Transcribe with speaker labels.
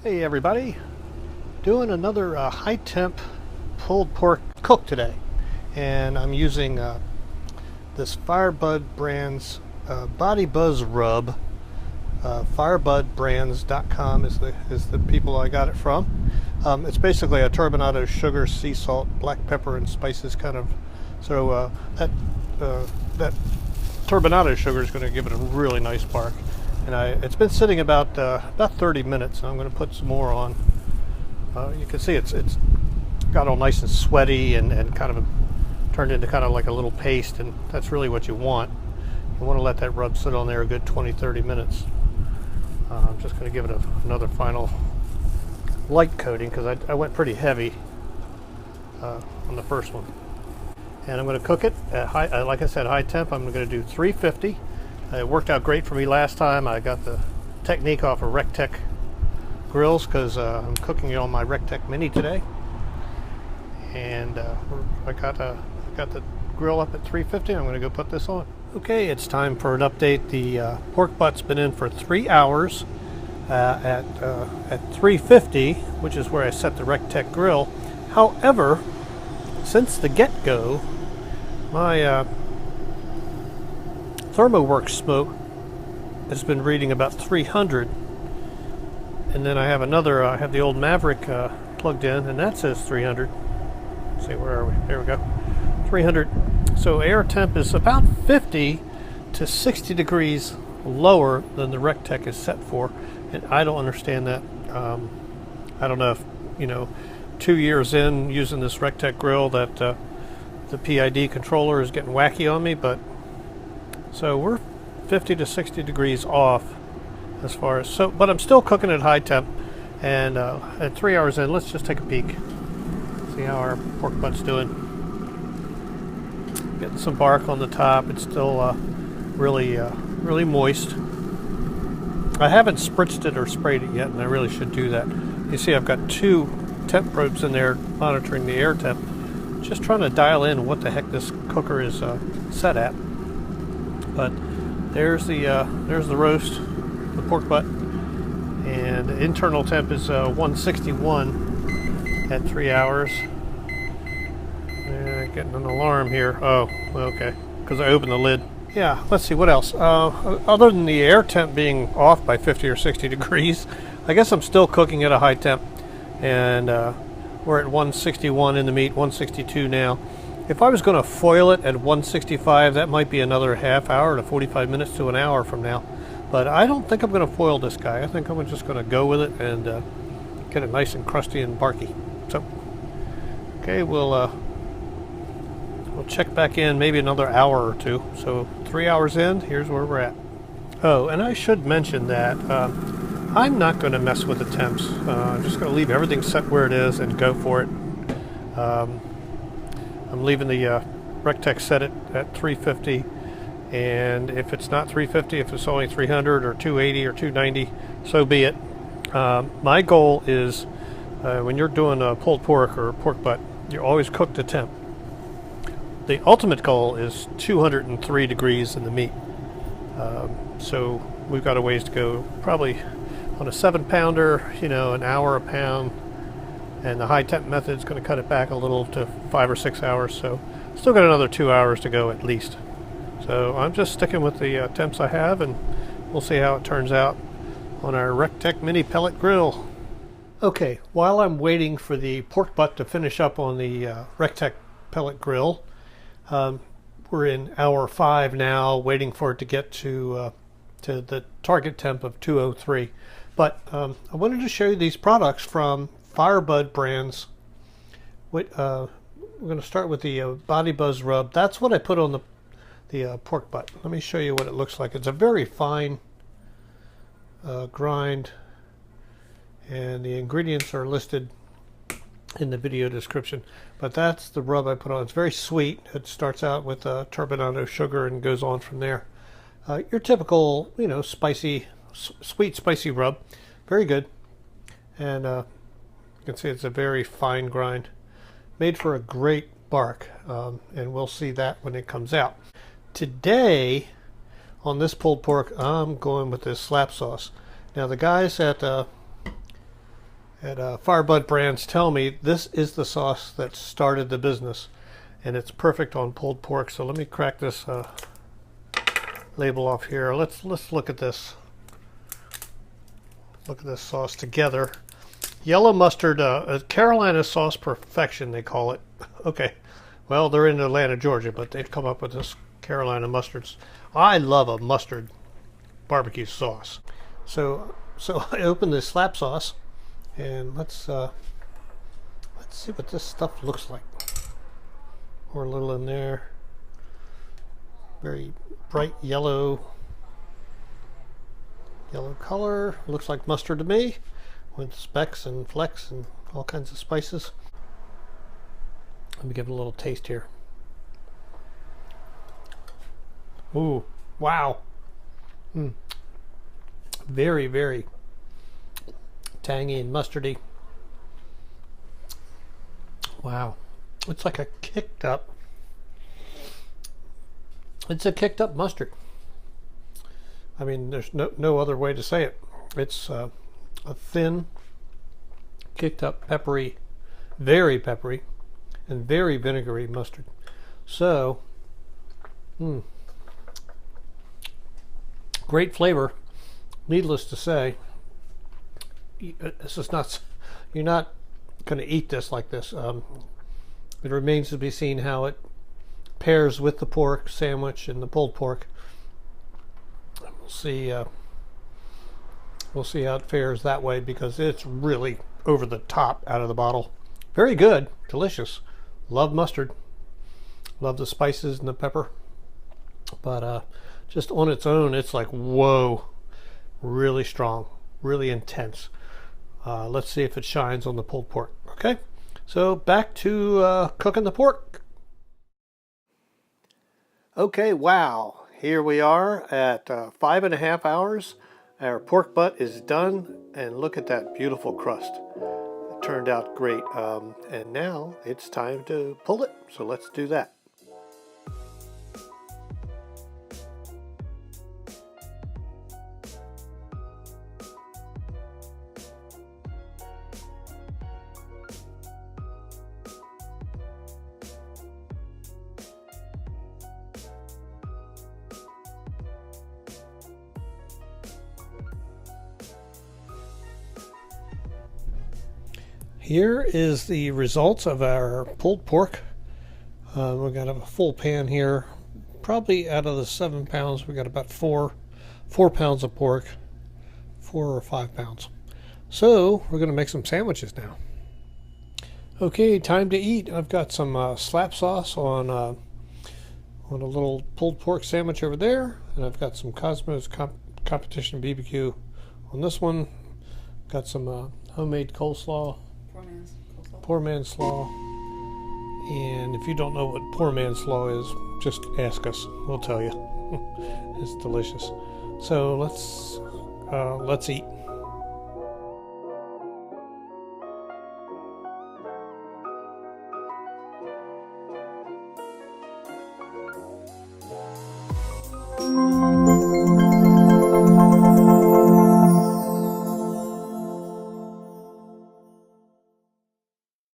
Speaker 1: Hey everybody, doing another high temp pulled pork cook today, and I'm using this Firebudfrands body buzz rub. Firebudfrands.com is the people I got it from. It's basically a turbinado, sugar, sea salt, black pepper, and spices kind of. So that turbinado sugar is going to give it a really nice bark. And it's been sitting about 30 minutes, and I'm going to put some more on. You can see it's got all nice and sweaty and kind of turned into kind of like a little paste, and that's really what you want. You want to let that rub sit on there a good 20-30 minutes. I'm just going to give it another final light coating because I went pretty heavy on the first one. And I'm going to cook it at high, like I said, high temp. I'm going to do 350. It worked out great for me last time. I got the technique off of RECTEC Grills because I'm cooking it on my RECTEC Mini today. And I got the grill up at 350. I'm going to go put this on. Okay, it's time for an update. The pork butt's been in for 3 hours at 350, which is where I set the RECTEC grill. However, since the get-go, my ThermoWorks smoke has been reading about 300, and then I have another. I have the old Maverick plugged in, and that says 300. Let's see, where are we? There we go, 300. So air temp is about 50 to 60 degrees lower than the RECTEC is set for, and I don't understand that. I don't know if 2 years in using this RECTEC grill that the PID controller is getting wacky on me, but. So we're 50 to 60 degrees off as far as, but I'm still cooking at high temp, and at 3 hours in, let's just take a peek, see how our pork butt's doing. Getting some bark on the top. It's still really moist. I haven't spritzed it or sprayed it yet, and I really should do that. You see I've got 2 temp probes in there monitoring the air temp, just trying to dial in what the heck this cooker is set at. But there's the roast, the pork butt, and the internal temp is 161 at 3 hours. Getting an alarm here. Oh, okay, because I opened the lid. Yeah, let's see what else. Other than the air temp being off by 50 or 60 degrees, I guess I'm still cooking at a high temp, and we're at 161 in the meat, 162 now. If I was going to foil it at 165, that might be another half hour to 45 minutes to an hour from now. But I don't think I'm going to foil this guy. I think I'm just going to go with it and get it nice and crusty and barky. So, okay, we'll check back in maybe another hour or two. So 3 hours in, here's where we're at. Oh, and I should mention that I'm not going to mess with the temps. I'm just going to leave everything set where it is and go for it. I'm leaving the RECTEC set it at 350, and if it's not 350, if it's only 300 or 280 or 290, so be it. My goal is when you're doing a pulled pork or pork butt, you always cook to temp. The ultimate goal is 203 degrees in the meat. So we've got a ways to go. Probably on a 7-pounder, an hour a pound. And the high temp method is going to cut it back a little to 5 or 6 hours, so still got another 2 hours to go at least. So I'm just sticking with the temps I have, and we'll see how it turns out on our RECTEC Mini Pellet Grill. Okay, while I'm waiting for the pork butt to finish up on the RECTEC Pellet Grill, we're in hour 5 now, waiting for it to get to the target temp of 203. But I wanted to show you these products from Firebudfrands. We're going to start with the Body Buzz Rub. That's what I put on the pork butt. Let me show you what it looks like. It's a very fine grind, and the ingredients are listed in the video description. But that's the rub I put on. It's very sweet. It starts out with turbinado sugar and goes on from there. Your typical, spicy, sweet, spicy rub. Very good. And you can see it's a very fine grind. Made for a great bark. And we'll see that when it comes out. Today, on this pulled pork, I'm going with this slap sauce. Now the guys at at Firebudfrands tell me this is the sauce that started the business, and it's perfect on pulled pork. So let me crack this label off here. Let's look at this. Look at this sauce together. Yellow mustard, Carolina sauce perfection, they call it. Okay, well, they're in Atlanta, Georgia, but they've come up with this Carolina mustards. I love a mustard barbecue sauce. So I opened this slap sauce, and let's see what this stuff looks like. Pour a little in there. Very bright yellow color. Looks like mustard to me, with specks and flecks and all kinds of spices. Let me give it a little taste here. Ooh, wow. Very, very tangy and mustardy. Wow. It's like a kicked up. It's a kicked up mustard. I mean, there's no other way to say it. It's a thin, kicked up, peppery, very peppery, and very vinegary mustard. So, great flavor. Needless to say, this is not. You're not going to eat this like this. It remains to be seen how it pairs with the pork sandwich and the pulled pork. We'll see. We'll see how it fares that way, because it's really over the top out of the bottle. Very good, delicious. Love mustard. Love the spices and the pepper. But just on its own, it's like, whoa, really strong, really intense. Let's see if it shines on the pulled pork. Okay, so back to cooking the pork. Okay, wow. Here we are at 5.5 hours. Our pork butt is done, and look at that beautiful crust. It turned out great. And now it's time to pull it, so let's do that. Here is the results of our pulled pork. We've got a full pan here. Probably out of the 7 pounds, we got about four pounds of pork, 4 or 5 pounds. So we're going to make some sandwiches now. Okay, time to eat. I've got some slap sauce on a little pulled pork sandwich over there, and I've got some Cosmos Competition BBQ on this one. Got some homemade coleslaw. Poor man's slaw. And if you don't know what poor man's slaw is, just ask us. We'll tell you. It's delicious. So let's eat.